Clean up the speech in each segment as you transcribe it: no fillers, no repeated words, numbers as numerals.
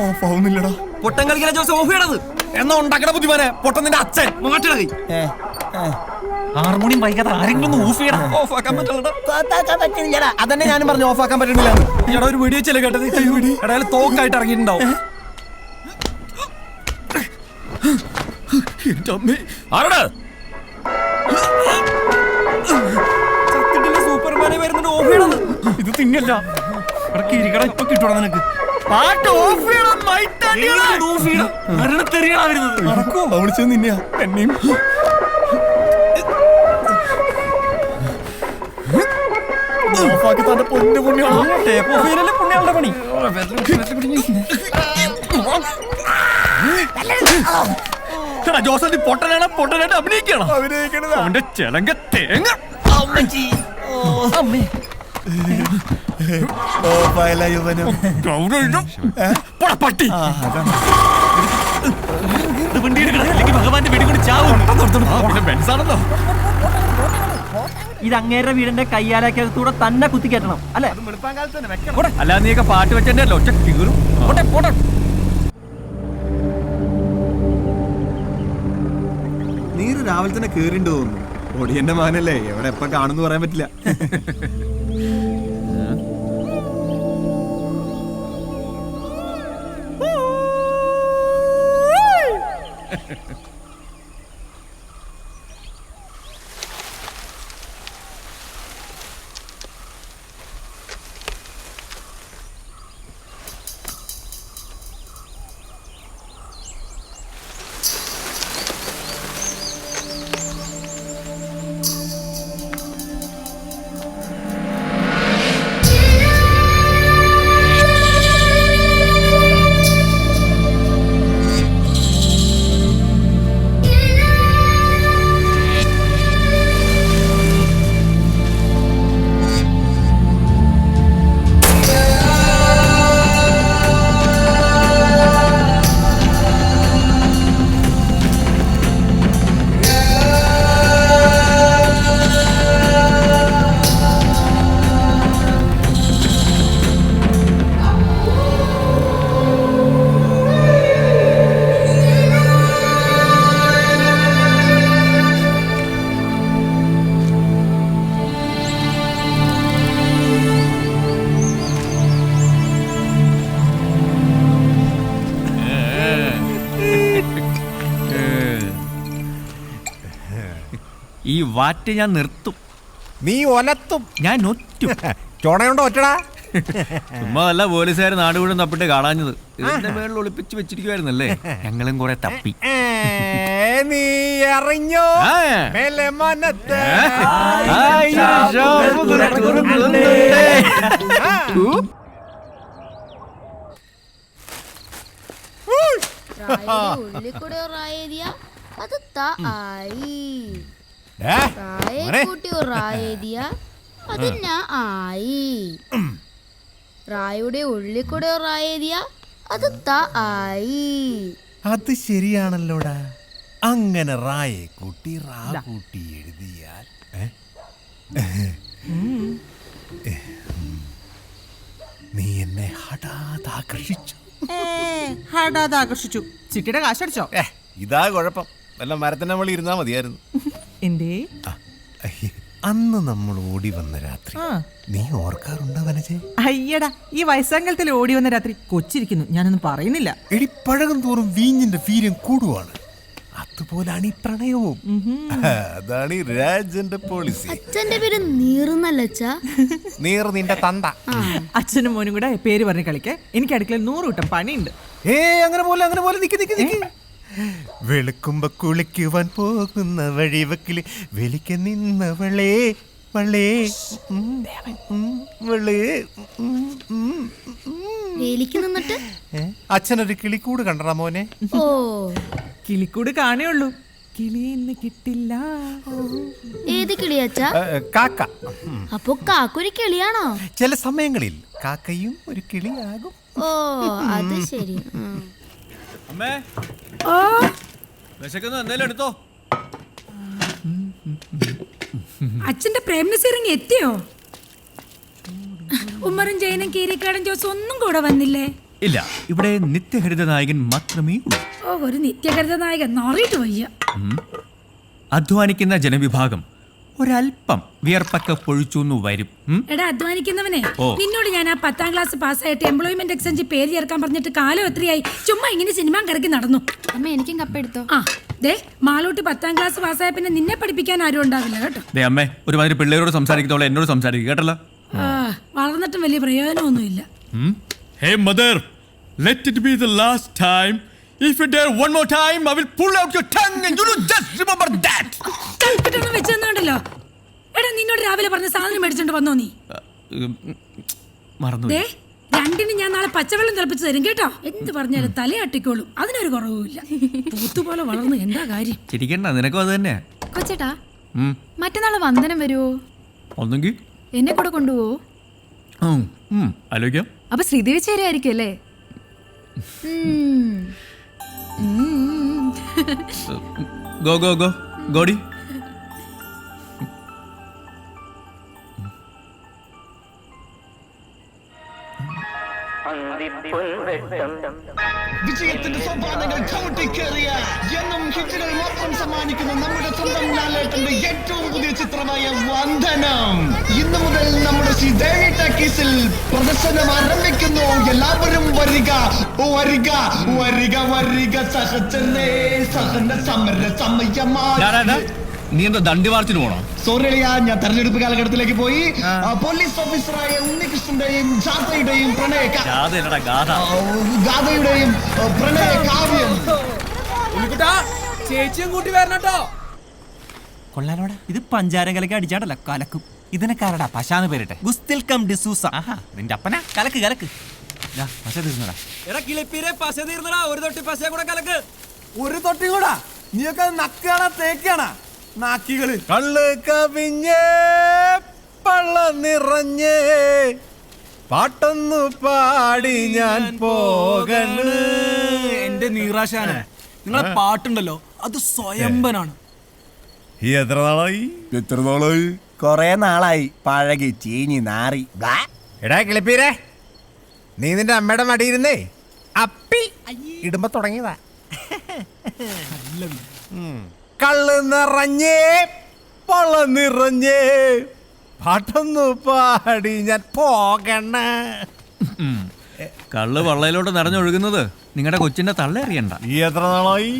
ഓഫാവുന്നില്ലടാ. പൊട്ടൻ കളിക്കല Jose of ചെയ്യണത്. എന്നാ ഉണ്ടാക്കണ ബുദ്ധിമാനെ, പൊട്ടൻ നിന്റെ അച്ഛൻ. മാറ്റണത് ഹാർമോണിയം വൈകാതെ ആരെങ്കിലും ഓഫ് ചെയ്യണം. ഓഫാക്കാൻ പറ്റില്ലടാ. അതന്നെ ഞാനും പറഞ്ഞു, ഓഫാക്കാൻ പറ്റണില്ല. എടാ ഒരു വീഡിയോ ചെല്ലേ കേട്ടത്. എടാ തോക്കായിട്ട് ഇറങ്ങിയിട്ടുണ്ടാവും. സൂപ്പർമാനെ വരുന്നുണ്ട്. ഓഫ് ചെയ്യണത്. ഇത് തിന്നല്ല. കിരിക്കട ഇപ്പൊ കിട്ടണം നിനക്ക്. പാട്ട് ഓഫ് ചെയ്യണം. വിളിച്ചത് നിന്നെയാ, എന്നെയും. ഓഫാക്കി തന്റെ പൊന്നു പുണ്യാണ്. ടേപ്പ് ഓഫ് ചെയ്യലല്ലേ പുണ്യാളുടെ പണി. ജോസഫ് പൊട്ടനാണ്, പൊട്ടനായിട്ട് അഭിനയിക്കണം. അവന്റെ ചെലങ്ക തേങ്ങ. പട്ടി ഭഗവാന്റെ വെടികൊണ്ട് ചാവും. ബെൻസാണല്ലോ. ഇത് അങ്ങേരുടെ വീടിന്റെ കയ്യാലക്കകത്തൂടെ തന്നെ കുത്തിക്കയറ്റണം അല്ലെ? അല്ലാതെ നീയൊക്കെ പാട്ട് വെച്ചെന്റെ ഒറ്റ കീറും. നീര് രാവിലെ തന്നെ കേറിണ്ട് തോന്നുന്നു. ഒടിയന്റെ മാനല്ലേ, എവിടെ എപ്പ കാണുന്നു പറയാൻ പറ്റില്ല. ഈ വാറ്റ് ഞാൻ നിർത്തും. നീ ഒലത്തും, ഞാൻ ഒറ്റും. ചോണയുണ്ടോ ഒറ്റടാ? ചുമ്മാ അല്ല പോലീസുകാർ നാടുകൂടും തപ്പിട്ട് കാണാഞ്ഞത്. ഇതിന്റെ മേളിൽ ഒളിപ്പിച്ച് വെച്ചിരിക്കുവായിരുന്നല്ലേ. ഞങ്ങളും കുറെ തപ്പി. നീ അറിഞ്ഞോ ഉള്ളിക്കൂടെ റായേദിയ അത് ആയി റായേദിയ അത് ഞാൻ ആയി റായുടെ ഉള്ളിക്കൂടെ റായേദിയ അത് ആയി. അത് ശരിയാണല്ലോടാ. അങ്ങനെ റായെ കൂട്ടി റാ കൂട്ടി എഴുതിയാൽ നീ എന്നെ ആകർഷിച്ചു. ചിട്ടിയുടെ കാശടിച്ചോ? ഇതാ കുഴപ്പം. വല്ല മരത്തിന്റെ മുകളിൽ ഇരുന്നാ മതിയായിരുന്നു. എന്തേ? അന്ന് നമ്മൾ ഓടി വന്ന രാത്രി നീ ഓർക്കാറുണ്ടോ വനജേ? അയ്യടാ, ഈ വയസ്സാങ്കലത്തിൽ ഓടി വന്ന രാത്രി കൊച്ചിരിക്കുന്നു. ഞാനൊന്നും പറയുന്നില്ല. എടി, പഴകം തോറും വീഞ്ഞിന്റെ വീര്യം കൂടുവാണ്. അതുപോലാണ് ഈ പ്രണയവും. അതാണ് ഈ രാജന്റെ പോളിസി. അച്ഛന്റെ പേര് നീറുന്നല്ലച്ചാ? നീർ നിന്റെ തന്ത. അച്ഛനും മോനും കൂടെ പേര് പറഞ്ഞ് കളിക്കേ. എനിക്ക് അടുക്കളയിൽ 100 കൂട്ടം പണിയുണ്ട്. അങ്ങനെ പോലെ നിക്ക്. വെളുക്കുമ്പോ കുളിക്കുവാൻ പോകുന്ന വഴിവക്കില് വെളിക്ക് നിന്നവളേ വളേ നിന്നിട്ട് അച്ഛനൊരു കിളിക്കൂട് കണ്ടടാ മോനെ. ഓ, കിളിക്കൂട് കാണേയുള്ളൂ, കിളിയെന്ന് കിട്ടില്ല. ഏത് കിളിയാച്ചാ? കാക്ക. അപ്പൊ കാക്കൊരു കിളിയാണോ? ചില സമയങ്ങളിൽ കാക്കയും ഒരു കിളിയാകും. ഓ, അത് ശരി. അമ്മേ, വിശക്കുന്നു, എന്തേലും എടുത്തോ. അച്ഛന്റെ പ്രേം നസീറിങ് എത്തിയോ? ഉമ്മറും ജയനും കീരിക്കാടൻ ജോസ് ഒന്നും കൂടെ വന്നില്ലേ? ഇല്ല, ഇവിടെ നിത്യഹരിത നായകൻ മാത്രമേ ഉള്ളൂ. ഓ, ഒരു നിത്യകരുത നായകൻ നാറിയിട്ട് വയ്യ. അധ്വാനിക്കുന്ന ജനവിഭാഗം ഒരല്പം വിയർപ്പൊക്കെ പൊഴിച്ചു വരും. എടാ അധ്വാനിക്കുന്നവനെ, ഓ. നിന്നോട് ഞാൻ ആ 10ാം ക്ലാസ് പാസ്സായിട്ട് എംപ്ലോയ്മെന്റ് എക്സ്ചേഞ്ച് പേര് ചേർക്കാൻ പറഞ്ഞിട്ട് കാലം എത്രയായി? ചുമ്മാ ഇങ്ങനെ സിനിമ കറക്കി നടന്നു. അമ്മ എനിക്കും കപ്പെടുത്തോ? ആ ദേ, മാളൂട്ടി 10ാം ക്ലാസ് പാസ്സായ പിന്നെ നിന്നെ പഠിപ്പിക്കാൻ ആരും ഉണ്ടാവില്ല കേട്ടോ. ദേ അമ്മേ, ഒരുമാതിരി പിള്ളേരോട് സംസാരിക്കുന്നോളെ എന്നോട് സംസാരിക്കുക കേട്ടല്ലോ. വളർന്നിട്ടും വലിയ പ്രയോജനമൊന്നുമില്ല. Hey mother, let it be the last time. If you dare one more time, I will pull out your tongue and you will just remember that. കൽപ്പിട്ടൊന്നും വെച്ചെന്നുണ്ടല്ലോ. എടാ നിന്നോട് രാവിലെ പറഞ്ഞ സാധനം മേടിച്ചോണ്ട് വന്നോ നീ? മറന്നു. ദേ, രണ്ടിന് ഞാൻ നാളെ പച്ചവെള്ളം തിളപ്പിച്ച് തരും കേട്ടോ. എന്ത് പറഞ്ഞാലും തലയാട്ടിക്കോളും, അതിനൊരു കുറവുമില്ല. പൂത്തുപോലെ വളർന്നു, എന്താ കാര്യം? ചിരിക്കണ്ട, നിനക്കും അത് തന്നെ. കൊച്ചേട്ടാ, മറ്റന്നാള് വന്ദനം വരുവോ? ഒന്നെങ്കിൽ എന്നെ കൂടെ കൊണ്ടുപോവോ? ആലോചിക്കാം. അപ്പൊ ശ്രീദേവി ചേരായിരിക്കും അല്ലേ? ഗോ ഗോ ഗോ ഗോഡി. വിജയത്തിന്റെ സോപാനങ്ങൾ ചവിട്ടിക്കേറിയ എന്നും ഹിറ്റുകൾ മാത്രം സമ്മാനിക്കുന്ന നമ്മുടെ സ്വന്തം ലാലേട്ടന്റെ ഏറ്റവും പുതിയ ചിത്രമായ വന്ദനം ഇന്നു മുതൽ നമ്മുടെ ശ്രീദേവി ടാക്കീസിൽ പ്രദർശനം ആരംഭിക്കുന്നു. എല്ലാവരും വരിക വരിക വരിക വരിക, സഹചരേ സഹന സമര സമയമാണ്. നീ എന്താ ദണ്ഡി മാർച്ചിന് പോണോ? സോറി അളിയാ, ഞാൻ തെരഞ്ഞെടുപ്പ് കാലഘട്ടത്തിലേക്ക് പോയി. പോലീസ് ഓഫീസറായ ഉണ്ണികൃഷ്ണന്റെയും ജാഥയുടെയും ഗാഥയുടെയും പ്രണയ കാവ്യം. ചേച്ചിയും കൂട്ടി വരണട്ടോ. കൊള്ളാലോടാ. ഇത് പഞ്ചാരം കലക്കി അടിച്ചാടല്ല, കലക്കും. ഇതിനൊക്കാരടാ പശാന്ന് പേരിട്ടെ? ഗുസ്തിൽ കം ഡിസൂസ. നിന്റെ അപ്പനാ? കലക്ക് കലക്ക്. പശ തീർന്നടാ. എടാ കിളിപ്പീരെ പശ തീർന്നടാ, ഒരു തൊട്ടി പശ കൂടെ കലക്ക്. ഒരു തൊട്ടി കൂടാ? നീയൊക്കെ നക്കാണാ തേക്കാണാ നാക്കികള്? കള്ള് കവിഞ്ഞേ പള്ള നിറഞ്ഞേ പാട്ടൊന്നു പാടി ഞാൻ പോകണ്. എന്റെ നീറാശാന, നിങ്ങളെ പാട്ടുണ്ടല്ലോ അത് സ്വയംഭനാണ്. ഈ എത്ര നാളായി? കൊറേ നാളായി പഴകി ചീഞ്ഞി നാറി. എടാ കിളിപ്പീരെ, നീ നിന്റെ അമ്മയുടെ മടിയിരുന്നേ അപ്പി ഇടുമ്പോ തുടങ്ങിയതാ. കള്ള് നിറഞ്ഞേ പള്ള നിറഞ്ഞേ പാട്ടൊന്നു പാടി ഞാൻ പോകണ. കള്ള് വള്ളയിലോട്ട് നിറഞ്ഞൊഴുകുന്നത് നിങ്ങളുടെ കൊച്ചിന്റെ തള്ള അറിയണ്ട. ഈ എത്ര നാളായി?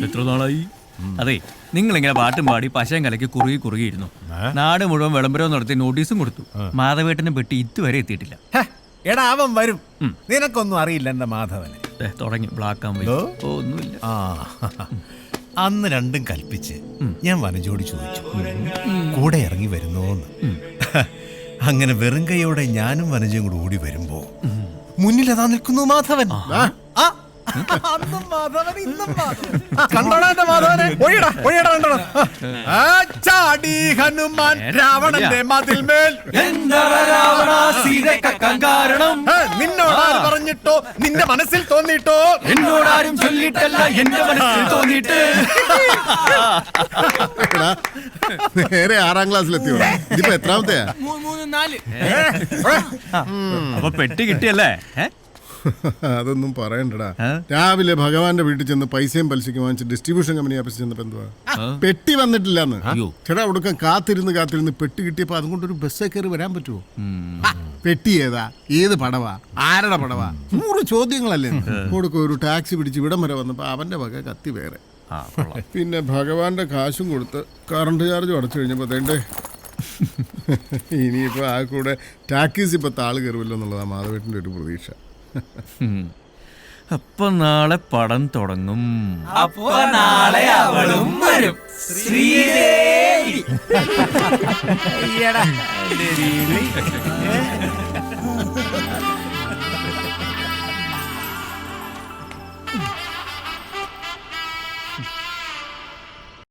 അതെ, നിങ്ങളിങ്ങനെ പാട്ടും പാടി പശയും കലക്കി കുറുകിയിരുന്നു. നാട് മുഴുവൻ വിളംബരവും നടത്തി നോട്ടീസും കൊടുത്തു. മാധവേട്ടനെ പെട്ടി ഇതുവരെ എത്തിയിട്ടില്ല. എടാ അവൻ വരും, നിനക്കൊന്നും അറിയില്ല എന്റെ മാധവന്. തുടങ്ങി ബ്ലാക്ക് ആൻഡ് വൈറ്റ്. ഒന്നുമില്ല. അന്ന് രണ്ടും കൽപ്പിച്ച് ഞാൻ വനജോടി ചോദിച്ചു കൂടെ ഇറങ്ങി വരുന്നോന്ന്. അങ്ങനെ വെറും കൈയോടെ ഞാനും വനജയും കൂടെ ഓടി വരുമ്പോ മുന്നിൽ അതാ നിൽക്കുന്നു മാധവൻ. ചാടി ഹനുമാൻ രാവണന്റെ മതിൽമേൽ. നിന്നോടാരും പറഞ്ഞിട്ടോ നിന്റെ മനസ്സിൽ തോന്നിട്ടോ? എന്നോടാരും ചൊല്ലിട്ടല്ല, എന്റെ മനസ്സിൽ തോന്നിയിട്ട്. നേരെ 6ാം ക്ലാസ്സിലെത്തിയോടാ. ഇതിപ്പോ എത്രാമത്തെയാ? 3, 4. അപ്പൊ പെട്ടി കിട്ടിയല്ലേ? അതൊന്നും പറയണ്ടടാ. രാവിലെ ഭഗവാന്റെ വീട്ടിൽ ചെന്ന് പൈസയും പലിശയ്ക്ക് വാങ്ങിച്ച് ഡിസ്ട്രിബ്യൂഷൻ കമ്പനി ഓഫീസിൽ ചെന്നപ്പോ എന്തുവാ പെട്ടി വന്നിട്ടില്ലെന്ന്. ചേട്ടാ ഒടുക്കം കാത്തിരുന്ന് പെട്ടി കിട്ടിയപ്പോ അതുകൊണ്ടൊരു ബസ്സേ കയറി വരാൻ പറ്റുമോ? പെട്ടി ഏതാ, ഏത് പടവാ, ആരുടെ പടവാ, 100 ചോദ്യങ്ങളല്ലേ. കൊടുക്കും ഒരു ടാക്സി പിടിച്ച് ഇവിടം വരെ വന്നപ്പോ അവന്റെ വക കത്തി വേറെ. പിന്നെ ഭഗവാന്റെ കാശും കൊടുത്ത് കറണ്ട് ചാർജും അടച്ചു കഴിഞ്ഞപ്പോ തേണ്ടേ ഇനിയിപ്പോ ആ കൂടെ ടാക്സി ഇപ്പൊ താള് കയറുമല്ലോ എന്നുള്ളതാ മാധവേട്ടന്റെ ഒരു പ്രതീക്ഷ. അപ്പൊ നാളെ പടം തുടങ്ങും. അപ്പൊ നാളെ അവളും വരും. ശ്രീദേവി.